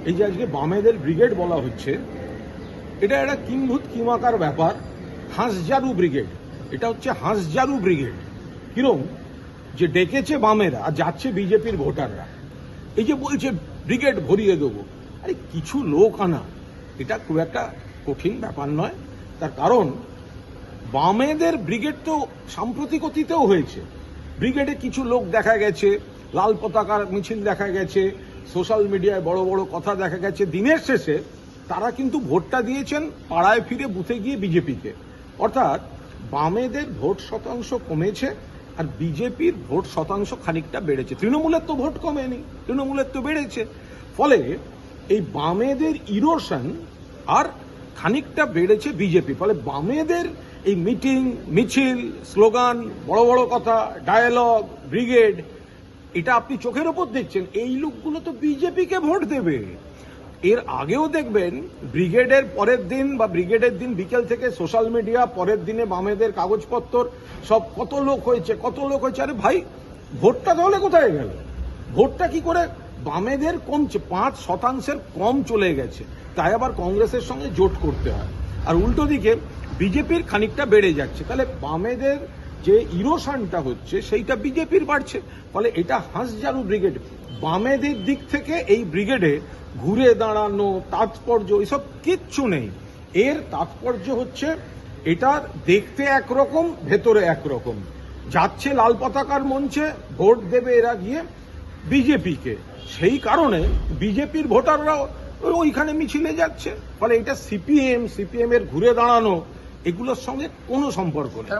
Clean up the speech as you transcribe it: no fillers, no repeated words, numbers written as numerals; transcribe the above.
এই যে আজকে বামেদের ব্রিগেড বলা হচ্ছে, এটা একটা কিংভূত কিমাকার ব্যাপার। হাঁসজারু ব্রিগেড, এটা হচ্ছে হাঁসজারু ব্রিগেড। কিরম যে ডেকেছে বামেরা আর যাচ্ছে বিজেপির ভোটাররা, এই যে বলছে ব্রিগেড ভরিয়ে দেবো। আরে কিছু লোক আনা এটা খুব একটা কঠিন ব্যাপার নয়। তার কারণ বামেদের ব্রিগেড তো সাম্প্রতিক অতীতেও হয়েছে। ব্রিগেডে কিছু লোক দেখা গেছে, লাল পতাকার মিছিল দেখা গেছে, সোশ্যাল মিডিয়ায় বড় বড় কথা দেখা গেছে। দিনের শেষে তারা কিন্তু ভোটটা দিয়েছেন পাড়ায় ফিরে বুথে গিয়ে বিজেপিকে। অর্থাৎ বামেদের ভোট শতাংশ কমেছে আর বিজেপির ভোট শতাংশ খানিকটা বেড়েছে। তৃণমূলের তো ভোট কমেনি, তৃণমূলের তো বেড়েছে। ফলে এই বামেদের ইরোশন আর খানিকটা বেড়েছে বিজেপি। ফলে বামেদের এই মিটিং, মিছিল, স্লোগান, বড় বড় কথা, ডায়ালগ, ব্রিগেড, এটা আপনি চোখের ওপর দেখছেন। এই লোকগুলো তো বিজেপিকে ভোট দেবে। এর আগেও দেখবেন ব্রিগেডের পরের দিন বা ব্রিগেডের দিন বিকেল থেকে সোশ্যাল মিডিয়া, পরের দিনে বামেদের কাগজপত্র সব কত লোক হয়েছে, কত লোক হয়েছে। আরে ভাই, ভোটটা তাহলে কোথায় গেল? ভোটটা কি করে বামেদের কমছে, 5% কম চলে গেছে, তাই আবার কংগ্রেসের সঙ্গে জোট করতে হয়। আর উল্টো দিকে বিজেপির খানিকটা বেড়ে যাচ্ছে। তাহলে বামেদের যে ইরোশনটা হচ্ছে সেইটা বিজেপির বাড়ছে। ফলে এটা হাঁসজারু ব্রিগেড। বামেদের দিক থেকে এই ব্রিগেডে ঘুরে দাঁড়ানো, তাৎপর্য এসব কিচ্ছু নেই। এর তাৎপর্য হচ্ছে এটা দেখতে একরকম, ভেতরে একরকম। যাচ্ছে লাল পতাকার মঞ্চে, ভোট দেবে এরা গিয়ে বিজেপিকে। সেই কারণে বিজেপির ভোটাররাও ওইখানে মিছিলে যাচ্ছে। ফলে এটা সিপিএম এর ঘুরে দাঁড়ানো, এগুলোর সঙ্গে কোনো সম্পর্ক নেই।